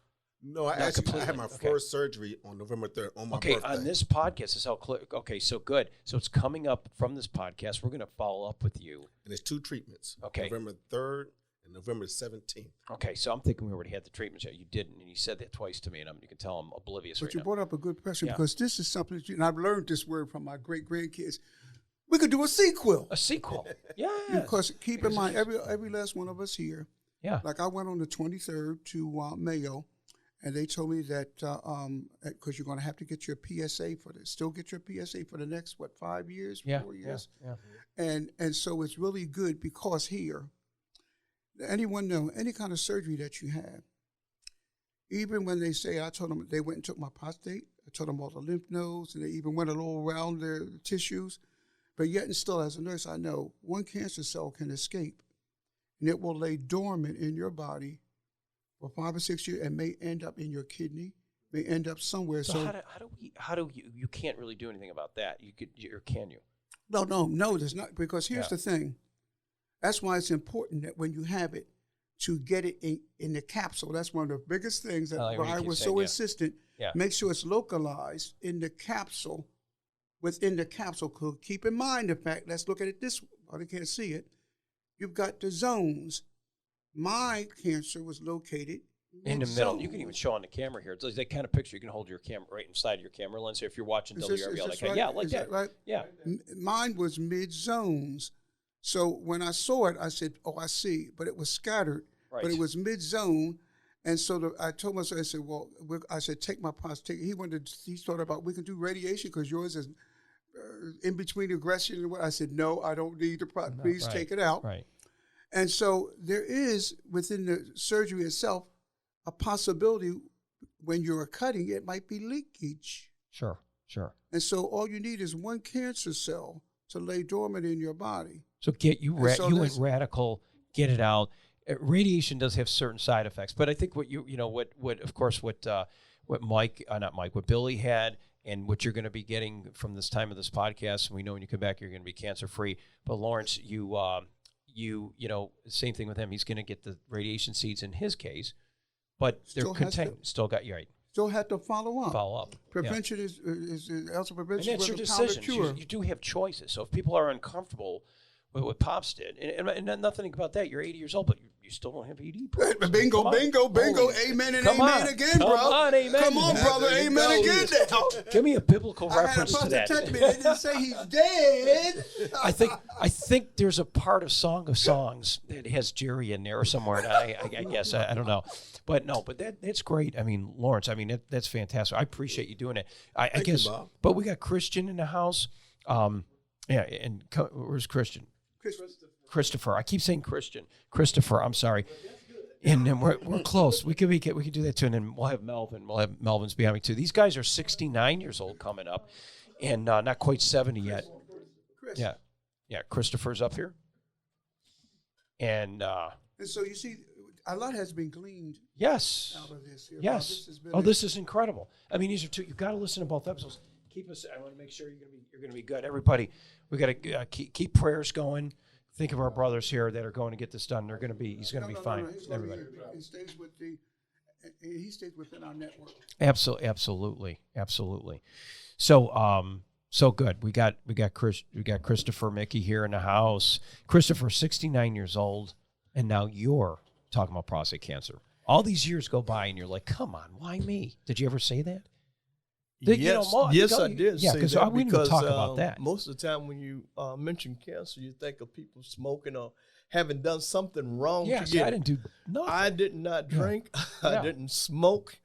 No, I had my first surgery on November 3rd on my birthday. On this podcast is how clear. Okay, so good. So it's coming up from this podcast. We're going to follow up with you. And it's 2 treatments. Okay. November 3rd and November 17th. Okay, so I'm thinking we already had the treatments yet. You didn't, and you said that twice to me, and you can tell I'm oblivious But right you now. brought up a good question because this is something that and I've learned this word from my great-grandkids. We could do a sequel. A sequel. Yeah. Because keep in mind, every last one of us here. Yeah. Like I went on the 23rd to Mayo, and they told me that because you're going to have to get your PSA for this, still get your PSA for the next 5 years, 4 years. Yeah. And so it's really good because here, anyone know any kind of surgery that you have, even when they say, I told them they went and took my prostate, I told them all the lymph nodes, and they even went a little around their tissues. But yet and still, as a nurse, I know one cancer cell can escape, and it will lay dormant in your body for 5 or 6 years and may end up in your kidney, may end up somewhere. So how do you can't really do anything about that? Or can you? No, there's not, because here's the thing. That's why it's important that when you have it, to get it in the capsule. That's one of the biggest things that Brian was so insistent. Yeah. Make sure it's localized in the capsule. Within the capsule, keep in mind the fact, let's look at it this way, they can't see it. You've got the zones. My cancer was located in the middle. You can even show on the camera here. It's like that kind of picture. You can hold your camera right inside your camera lens here if you're watching WRBL. Like that. Right? Yeah. Mine was mid-zones. So when I saw it, I said, I see. But it was scattered. Right. But it was mid-zone. And so I told myself, I said, I said, take my prostate. He thought about, we can do radiation because yours is in between aggression and what. I said, no, I don't need the prostate. Please take it out. Right. And so there is, within the surgery itself, a possibility when you're cutting, it might be leakage. Sure. And so all you need is one cancer cell to lay dormant in your body. So you went radical, get it out. Radiation does have certain side effects, but I think what what Billy had and what you're going to be getting from this time of this podcast, and we know when you come back you're going to be cancer free. But Lawrence, you same thing with him. He's going to get the radiation seeds in his case, but they're contained. Still got you right. Still have to follow up. Prevention is also prevention. And that's your decision. You do have choices. So if people are uncomfortable with what Pops did, and nothing about that, you're 80 years old, but you still don't have ED. Bingo. Amen and amen again, bro. Come on, amen. Come on, brother. Amen again now. Give me a biblical reference to that. They didn't say he's dead. I think there's a part of Song of Songs that has Jerry in there somewhere. And I guess I don't know, but that's great. I mean, Lawrence. I mean, that's fantastic. I appreciate you doing it. I guess. You, Bob. But we got Christian in the house. And where's Christian? Christopher. I keep saying Christian. Christopher. I'm sorry. And then we're close. We could do that too. And then we'll have Melvin. Melvin's behind me too. These guys are 69 years old coming up, and not quite 70 yet. Yeah. Christopher's up here. And so you see, a lot has been gleaned. Yes. Out of this here. Yes. This is incredible. I mean, these are two. You've got to listen to both episodes. Keep us. I want to make sure you're going to be good. Everybody, we got to keep prayers going. Think of our brothers here that are going to get this done. He's going to be fine. Everybody. He stays within our network. Absolutely. So good. We got Christopher Mickey here in the house. Christopher, 69 years old, and now you're talking about prostate cancer. All these years go by, and you're like, "Come on, why me?" Did you ever say that? Yes, I did. Yeah, because we didn't talk about that. Most of the time, when you mention cancer, you think of people smoking or having done something wrong. Yes, I didn't do nothing. I did not drink. I didn't smoke,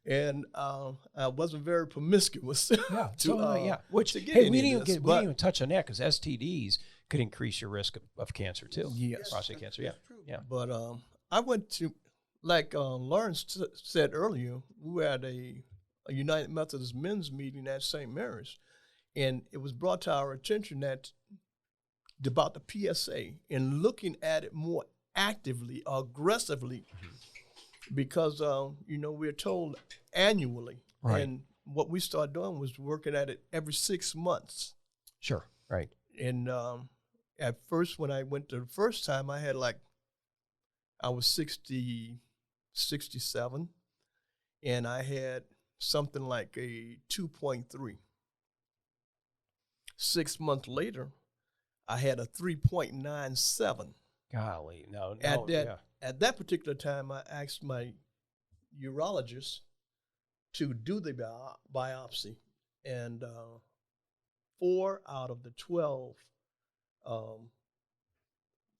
and I wasn't very promiscuous. Yeah. Which to get hey, any we of didn't this, we but- didn't even touch on that because STDs could increase your risk of cancer too. Yes. Prostate cancer. Yeah. Yeah. But I went to, like Lawrence said earlier, we were at a United Methodist men's meeting at St. Mary's, and it was brought to our attention that about the PSA and looking at it more actively, aggressively, because we're told annually, Right. and what we started doing was working at it every 6 months. Sure. Right. And at first, when I went the first time, I was 67, and I had something like a 2.3. 6 months later, I had a 3.97. Golly, no. At that particular time, I asked my urologist to do the biopsy, and 4 out of the 12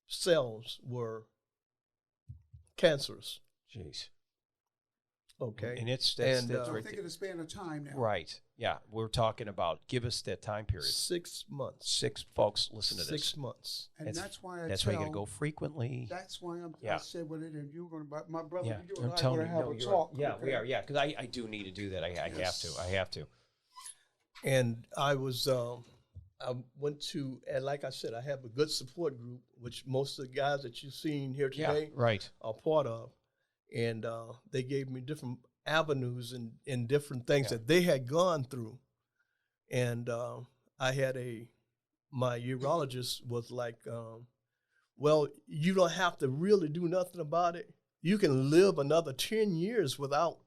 cells were cancerous. Jeez. Okay. And that's And, that's So right. think of the span of time now. Right. Yeah. We're talking about give us that time period. 6 months. 6 folks, listen to this. 6 months. And that's why I That's tell, why you got to go frequently. That's why I Yeah. said what it is. You were going to, my brother, Yeah. you I'm and I are telling going you. to have No, a you're talk. right. Yeah, we okay? are. Yeah. Because I do need to do that. I have to. I have to. And I was, I went to, and like I said, I have a good support group, which most of the guys that you've seen here today Right. are part of. And they gave me different avenues and different things that they had gone through. And I had my urologist was like, well, you don't have to really do nothing about it. You can live another 10 years without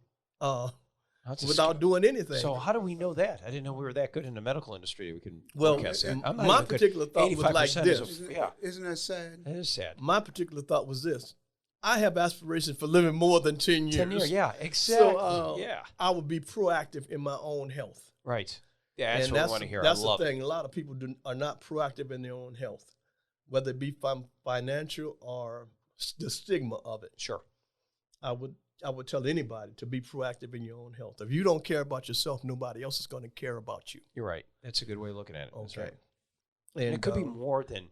doing anything. So how do we know that? I didn't know we were that good in the medical industry. We can Well, forecast that. I'm not my even good. particular thought was like 85% this. is yeah, Isn't that sad? it is sad. My particular thought was this. I have aspirations for living more than 10 years. 10 years, yeah, exactly. So yeah, I would be proactive in my own health. right. Yeah, that's And what we want to hear. That's I love the it. thing. A lot of people are not proactive in their own health, whether it be financial or the stigma of it. Sure. I would tell anybody to be proactive in your own health. If you don't care about yourself, nobody else is going to care about you. You're right. That's a good way of looking at it. That's Okay. right. And it could be more than.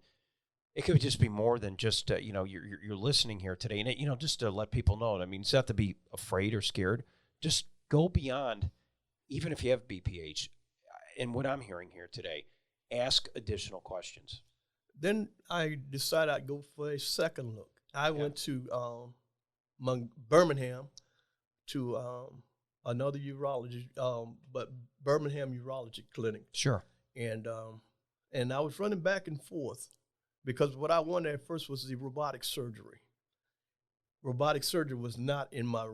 It could just be more than just you're listening here today, and just to let people know. I mean, it's not to be afraid or scared. Just go beyond, even if you have BPH, and what I'm hearing here today, ask additional questions. Then I decided I'd go for a second look. I went to Birmingham to another urology, but Birmingham Urology Clinic. Sure. And I was running back and forth because what I wanted at first was the robotic surgery. Robotic surgery was not in my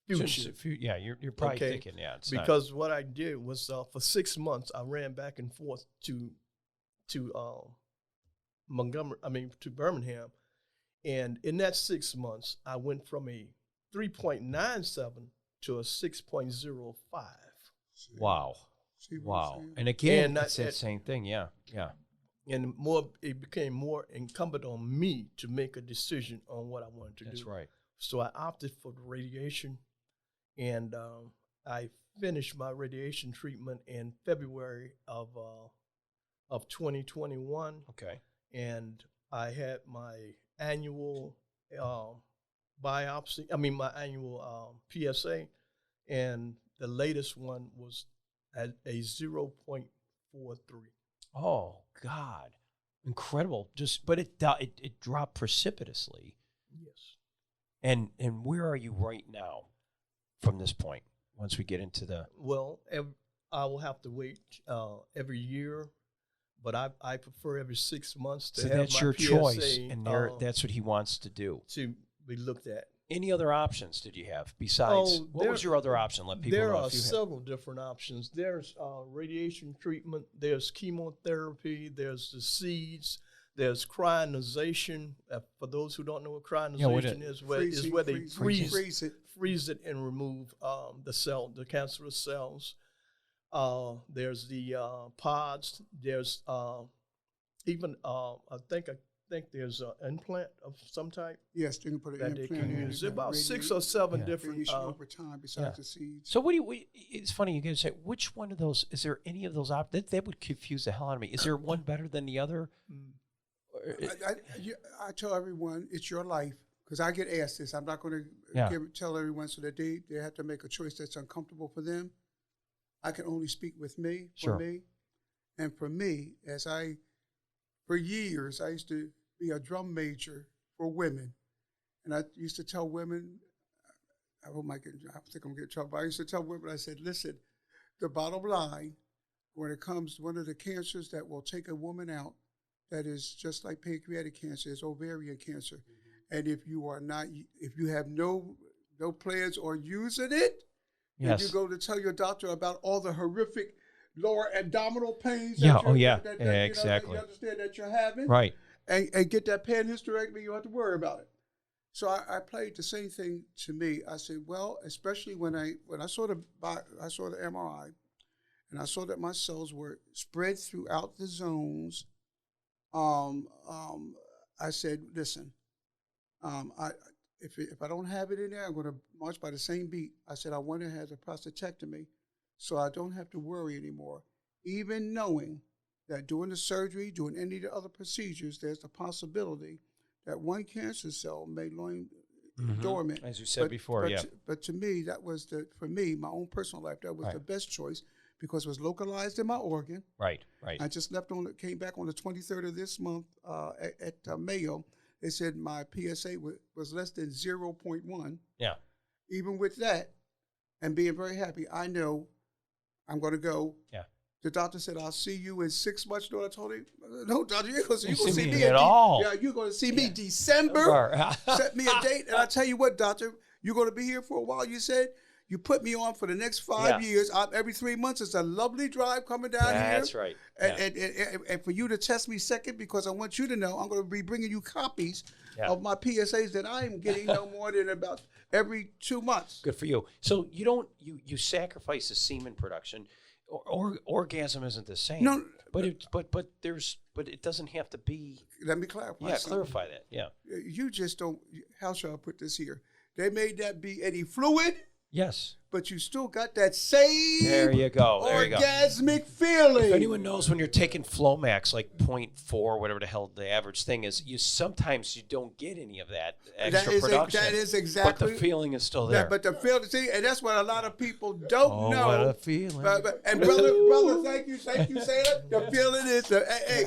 future. Yeah, you're probably thinking, it's because what I did was for 6 months I ran back and forth to Birmingham, and in that 6 months I went from a 3.97 to a 6.05. wow. See what I'm Wow. saying? And again, And it's that same thing. Yeah. Yeah. And it became more incumbent on me to make a decision on what I wanted to do. That's right. So I opted for the radiation, and I finished my radiation treatment in February of 2021. Okay. And I had my annual biopsy. I mean, my annual PSA, and the latest one was at a 0.43. Oh God, incredible! But it dropped precipitously. Yes. And where are you right now from this point? Once we get into the Well, I will have to wait every year, but I prefer every 6 months to so have that's my your PSA, choice, and that's what he wants to do. to be looked at. Any other options did you have besides? What was your other option? Let people There know. are if you have. several different options. There's radiation treatment. There's chemotherapy. There's the seeds. There's cryonisation. For those who don't know what cryonisation is, where they freeze it and remove the cancerous cells. There's the pods. There's even I think think there's an implant of some type Yes, you can put an that they implant can in. use. About 6 or 7 different. Radiation over time besides the seeds. So what do you? It's funny you guys say which one of those is there any of those that would confuse the hell out of me. Is there one better than the other? I tell everyone it's your life because I get asked this. I'm not going to tell everyone so that they have to make a choice that's uncomfortable for them. I can only speak with me, for me. And for me, for years, I used to be a drum major for women. And I used to tell women, I think I'm going to get in trouble, but I used to tell women, I said, listen, the bottom line, when it comes to one of the cancers that will take a woman out, that is just like pancreatic cancer, is ovarian cancer. Mm-hmm. And if you have no plans on using it, then you go to tell your doctor about all the horrific lower abdominal pains. Exactly. You understand that you're having. Right. And get that pan hysterectomy, you don't have to worry about it. So I played the same thing to me. I said, well, especially when I saw the MRI, and I saw that my cells were spread throughout the zones. I said, listen, if I don't have it in there, I'm going to march by the same beat. I said I want to have a prostatectomy, so I don't have to worry anymore. Even knowing that doing the surgery, doing any of the other procedures, there's the possibility that one cancer cell may lie dormant. As you said before, But to me, that was for me, my own personal life, that was the best choice because it was localized in my organ. Right. I just came back on the 23rd of this month at Mayo. They said my PSA was less than 0.1. Yeah. Even with that, and being very happy, I know I'm going to go. Yeah. The doctor said, I'll see you in 6 months. No, I told him, no, doctor, you're going to see me at all. Yeah, you're going to see me December. Set me a date. And I tell you what, doctor, you're going to be here for a while. You said you put me on for the next 5 years. Every 3 months, it's a lovely drive coming down here. That's right. And for you to test me second, because I want you to know I'm going to be bringing you copies of my PSAs that I am getting no more than about every 2 months. Good for you. So you sacrifice the semen production. Orgasm isn't the same. No, but it doesn't have to be. Let me clarify. Yeah, clarify that. Yeah. You just don't. How shall I put this here? They made that be any fluid. Yes. But you still got that same there you go. Orgasmic feeling. If anyone knows when you're taking Flomax, like 0.4, whatever the hell the average thing is, sometimes you don't get any of that extra production. That is exactly. But the feeling is still there. But the feeling, and that's what a lot of people don't know. What a feeling. And brother, thank you, Sailor. The feeling is,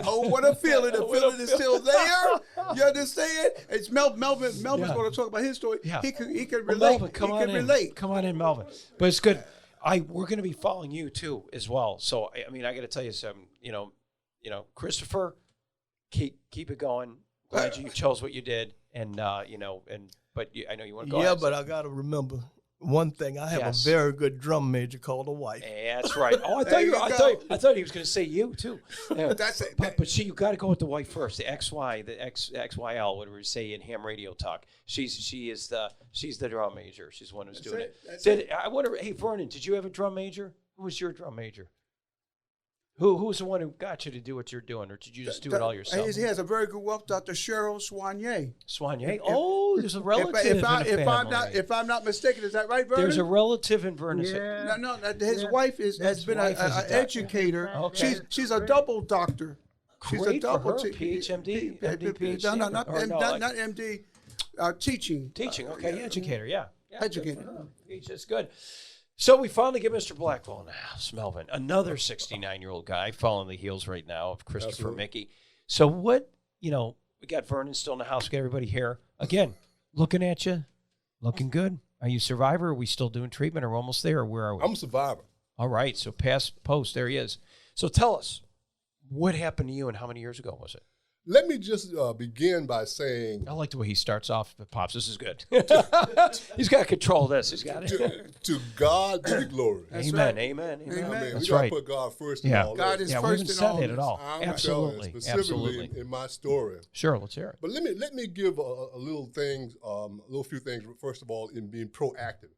what a feeling. The feeling is still there. You understand? It's Melvin's going to talk about his story. Yeah. He can relate. Melvin, come on in, Melvin. But it's good. We're going to be following you too as well. So I mean, I got to tell you something. Christopher, keep it going. Glad you chose what you did, and I know you want to go. Yeah, but I got to remember one thing. I have a very good drum major called a wife. That's right. Oh, I thought he was going to say you too. Yeah. That's it. But see, you got to go with the wife first. The XYL, whatever you say in ham radio talk. She's the drum major. She's the one who's doing it. I wonder. Hey, Vernon, did you have a drum major? Who was your drum major? Who was the one who got you to do what you're doing, or did you just do it all yourself? He has a very good wife, Dr. Cheryl Soigné. Soigné? Oh, there's a relative in the family. If I'm not mistaken, is that right, Vernon? There's a relative in Vernon. Yeah. No, his wife has been an educator. Okay. She's a double doctor. She's a double PhD, MD, No, not MD. Teaching. Okay, educator, yeah. Educator. That's good. So we finally get Mr. Blackwell in the house, Melvin, another 69-year-old guy following the heels right now of Christopher Mickey. So what, we got Vernon still in the house, we got everybody here. Again, looking at you, looking good. Are you a survivor? Are we still doing treatment? Are we almost there, or where are we? I'm a survivor. All right, so post, there he is. So tell us, what happened to you and how many years ago was it? Let me just begin by saying... I like the way he starts off, Pops. This is good. He's got control of this. He's got it. To God be the glory. Amen. I mean, That's we got to put God first in all God this. is first in all. We haven't said it at all. Absolutely. Specifically in my story. Sure, let's hear it. But let me give a little few things, first of all, in being proactive.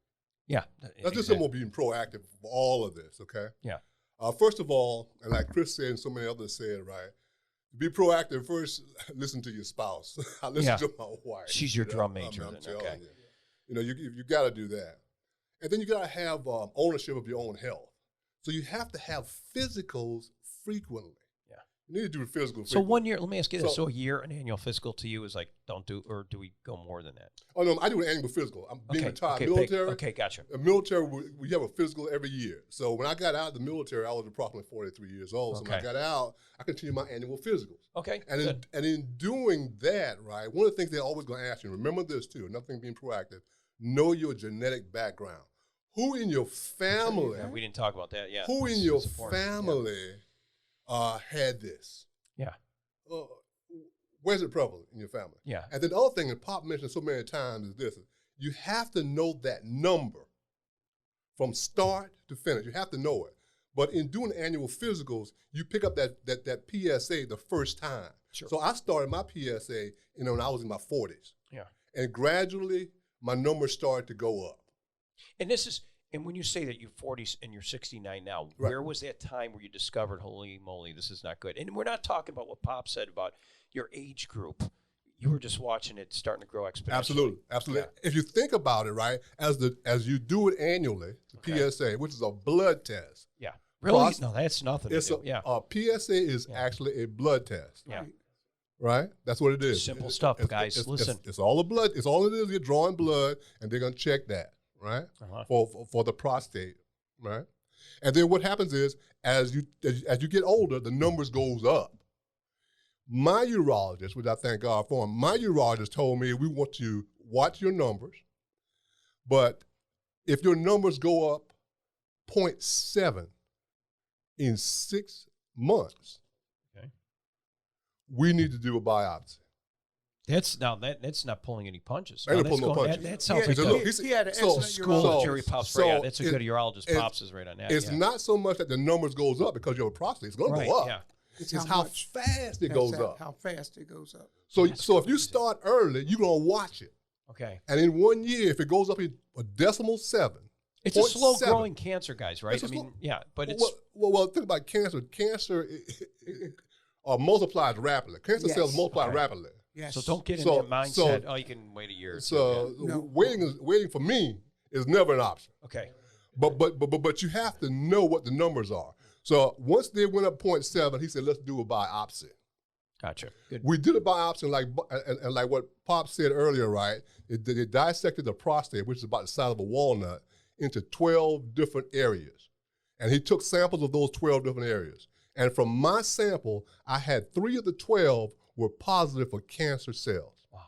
Yeah. That's just about being proactive for all of this, okay? Yeah. First of all, and like Chris said and so many others said, right, be proactive. First, listen to your spouse. I listen to my wife. She's your drum major. I'm telling you. You know, you got to do that. And then you got to have ownership of your own health. So you have to have physicals frequently. Yeah. You need to do a physical frequently. So 1 year, let me ask you this. So a year, an annual physical to you is like, don't do, or do we go more than that? Oh, no, I do an annual physical. I'm being retired military. Okay, gotcha. The military, we have a physical every year. So when I got out of the military, I was approximately 43 years old. So when I got out, I continued my annual physicals. Okay, and in doing that, right, one of the things they're always going to ask you, remember this too, another thing being proactive, know your genetic background. Who in your family? We didn't talk about that. Yeah. Who in your family had this? Yeah. Where's it prevalent in your family? Yeah. And then the other thing that Pop mentioned so many times is this: you have to know that number from start to finish. You have to know it. But in doing annual physicals, you pick up that PSA the first time. Sure. So I started my PSA, when I was in my 40s. Yeah. And gradually, my numbers started to go up. And when you say that you're 40s and you're 69 now, where was that time where you discovered, holy moly, this is not good? And we're not talking about what Pop said about your age group. You were just watching it starting to grow exponentially. Absolutely. Yeah. If you think about it, right, as you do it annually, the PSA, which is a blood test. Yeah. Really? No, that's nothing. A PSA is actually a blood test. Yeah. Right? That's what it is. Simple stuff, guys. Listen. It's all the blood. It's all it is. You're drawing blood, and they're going to check that, right? For the prostate, right? And then what happens is, as you get older, the numbers goes up. My urologist, which I thank God for, my urologist told me we want to watch your numbers, but if your numbers go up 0.7 in 6 months, we need to do a biopsy. That's not pulling any punches. Ain't pulling no punches. That sounds like he had an excellent school of Jerry Pops. Right, that's a good urologist. Pops is right on that. It's not so much that the numbers goes up because you have a prostate. It's going to go up. Yeah. It's how fast it goes up. How fast it goes up. So if you start early, you're going to watch it. Okay. And in 1 year, if it goes up in a 0.7. It's a slow-growing cancer, guys, right? But it's... Well, think about cancer. Cancer multiplies rapidly. Cancer cells multiply rapidly. Yes. So don't get in that mindset, you can wait a year or two. Waiting for me is never an option. Okay. But you have to know what the numbers are. So once they went up 0.7, he said, let's do a biopsy. Gotcha. Good. We did a biopsy, and like what Pop said earlier, right? They dissected the prostate, which is about the size of a walnut, into 12 different areas. And he took samples of those 12 different areas. And from my sample, I had 3 of the 12 were positive for cancer cells. Wow.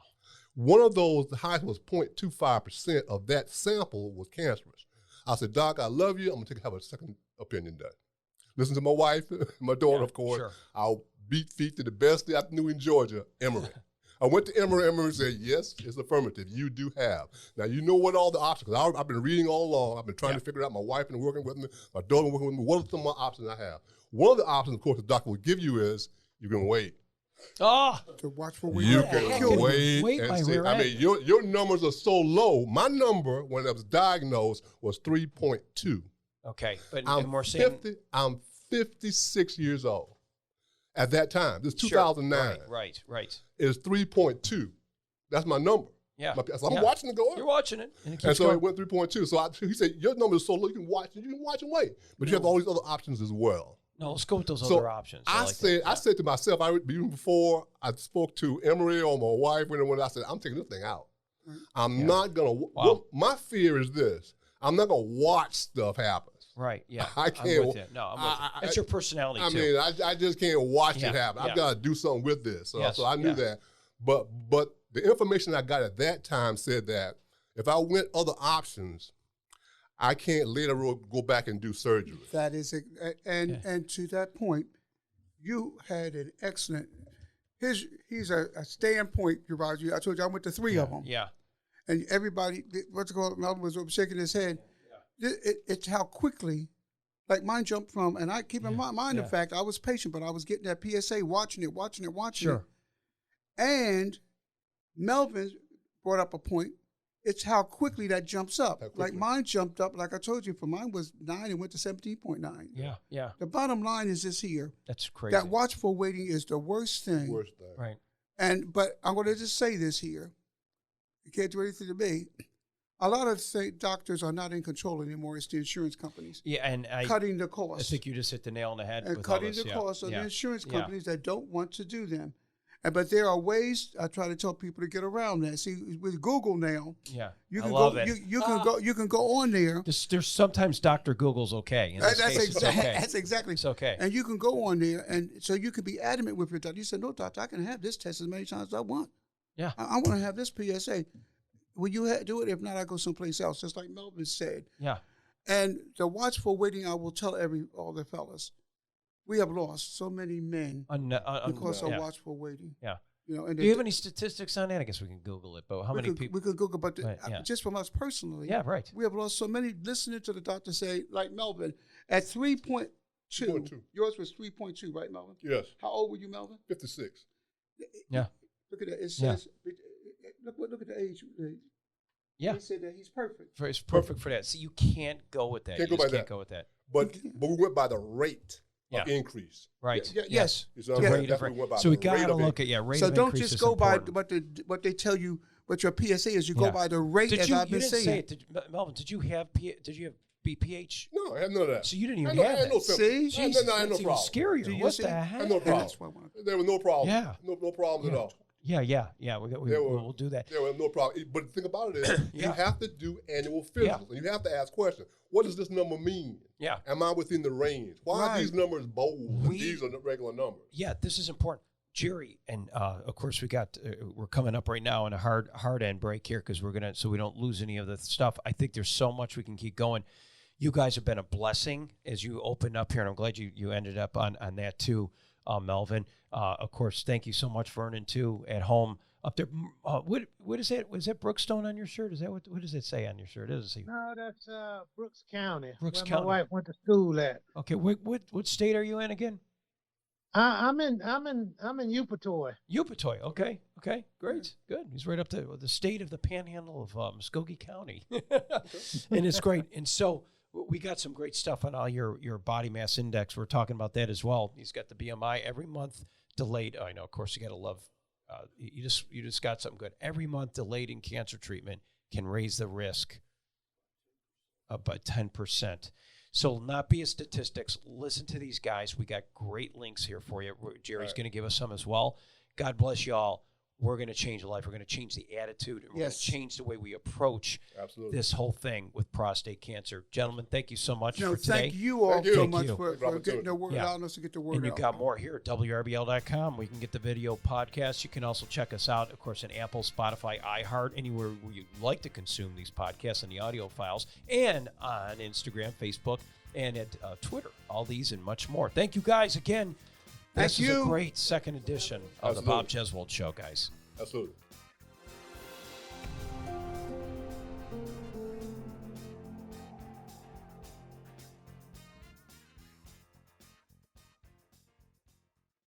One of those, the highest was 0.25% of that sample was cancerous. I said, Doc, I love you. I'm going to have a second opinion done. Listen to my wife, my daughter, of course. Sure. I'll beat feet to the best that I knew in Georgia, Emory. I went to Emory. Emory said, yes, it's affirmative. You do have. Now, you know what all the options are. I've been reading all along. I've been trying to figure out. My wife been working with me. My daughter working with me. What are some of my options I have? One of the options, of course, the doctor will give you is you can wait. To watch for you can wait and see. I mean, your numbers are so low. My number when I was diagnosed was 3.2. Okay, but I'm 56 years old at that time. This is 2009. Right. It's 3.2. That's my number. Yeah. So I'm watching it go up. You're watching it. And so it went 3.2. So he said, your number is so low, you can watch and wait. But you have all these other options as well. No, let's go with those other options. I said to myself, even before I spoke to Emory or my wife, when I said, I'm taking this thing out. I'm not going to, my fear is this. I'm not going to watch stuff happen. Right, yeah. I can't. I'm with you. No, I'm with you. That's your personality, too. I mean, I just can't watch it happen. I've got to do something with this. So I knew that. But the information I got at that time said that if I went other options, I can't later go back and do surgery. That is, and to that point, you had an excellent. He's a standpoint urologist. I told you I went to 3 of them. Yeah. And everybody, what's it called? Melvin was shaking his head. It's how quickly, like mine jumped from, and I keep in mind the fact I was patient, but I was getting that PSA, watching it. And Melvin brought up a point. It's how quickly that jumps up. Like mine jumped up, like I told you, for mine was 9 and went to 17.9. Yeah, yeah. The bottom line is this here. That's crazy. That watchful waiting is the worst thing. Right. But I'm going to just say this here. You can't do anything to me. A lot of doctors are not in control anymore. It's the insurance companies. Yeah, and cutting the cost. I think you just hit the nail on the head. And with cutting all this. the cost of the insurance Yeah. companies that don't want to do them. But there are ways I try to tell people to get around that. See, with Google now, you can love go. it. You can go on there. There's sometimes Dr. Google's okay. In this case, it's okay. That's exactly. It's okay. And you can go on there, and so you can be adamant with your doctor. You say, "No, doctor, I can have this test as many times as I want. Yeah, I want to have this PSA. Will you do it? If not, I go someplace else." Just like Melvin said. Yeah. And the watchful waiting, I will tell all the fellas, we have lost so many men because of watchful waiting. Yeah. You know, and do you have any statistics on that? I guess we can Google it, but how many people? We could Google, but just from us personally, right. We have lost so many listening to the doctor say, like Melvin, at 3.2, yours was 3.2, right, Melvin? Yes. How old were you, Melvin? 56. Yeah. Look at that. It says, look at the age. Yeah. He said that he's perfect. It's perfect for that. See, you can't go with that. Can't go with that. But we went by the rate. Increase. Right. Yes. So we got to look at rate. So of don't just go important. by what they tell you. What your PSA is, you go by the rate. As I've been saying. Melvin, did you have BPH? No, I had none of that. So you didn't even have that. See, Jesus, I had no problem. Scarier. What the heck? I had no problem. There was no problem. Yeah. No problems at all. Yeah. We'll do that. There was no problem. But the thing about it is, you have to do annual physicals, and you have to ask questions. What does this number mean? Yeah. Am I within the range? Why are these numbers bold? These are the regular numbers. Yeah, this is important. Jerry, and of course we're coming up right now in a hard end break here because so we don't lose any of the stuff. I think there's so much we can keep going. You guys have been a blessing as you opened up here, and I'm glad you ended up on that too, Melvin. Of course, thank you so much, Vernon, too, at home up there. What is that? Was that Brookstone on your shirt? Is that what does it say on your shirt? It doesn't say. No, that's Brooks County. Brooks where County. My wife went to school at. Okay, what state are you in again? I'm in Upatoy. Upatoy. Okay. Great. Good. He's right up to the state of the Panhandle of Muskogee County, and it's great. And so we got some great stuff on all your body mass index. We're talking about that as well. He's got the BMI every month delayed. I know, of course, you got to love. You just got something good. Every month delayed in cancer treatment can raise the risk by 10%. So not be a statistics. Listen to these guys. We got great links here for you. Jerry's going to give us some as well. God bless you all. We're going to change life. We're going to change the attitude. And we're going to change the way we approach this whole thing with prostate cancer. Gentlemen, thank you so much for today. Thank you all so much for getting the word, allowing us to get the word out. And you've got more here at WRBL.com. We can get the video podcast. You can also check us out, of course, in Apple, Spotify, iHeart, anywhere where you'd like to consume these podcasts and the audio files, and on Instagram, Facebook, and at Twitter. All these and much more. Thank you guys again. This is a great second edition of the Bob Jeswald Show, guys. Absolutely.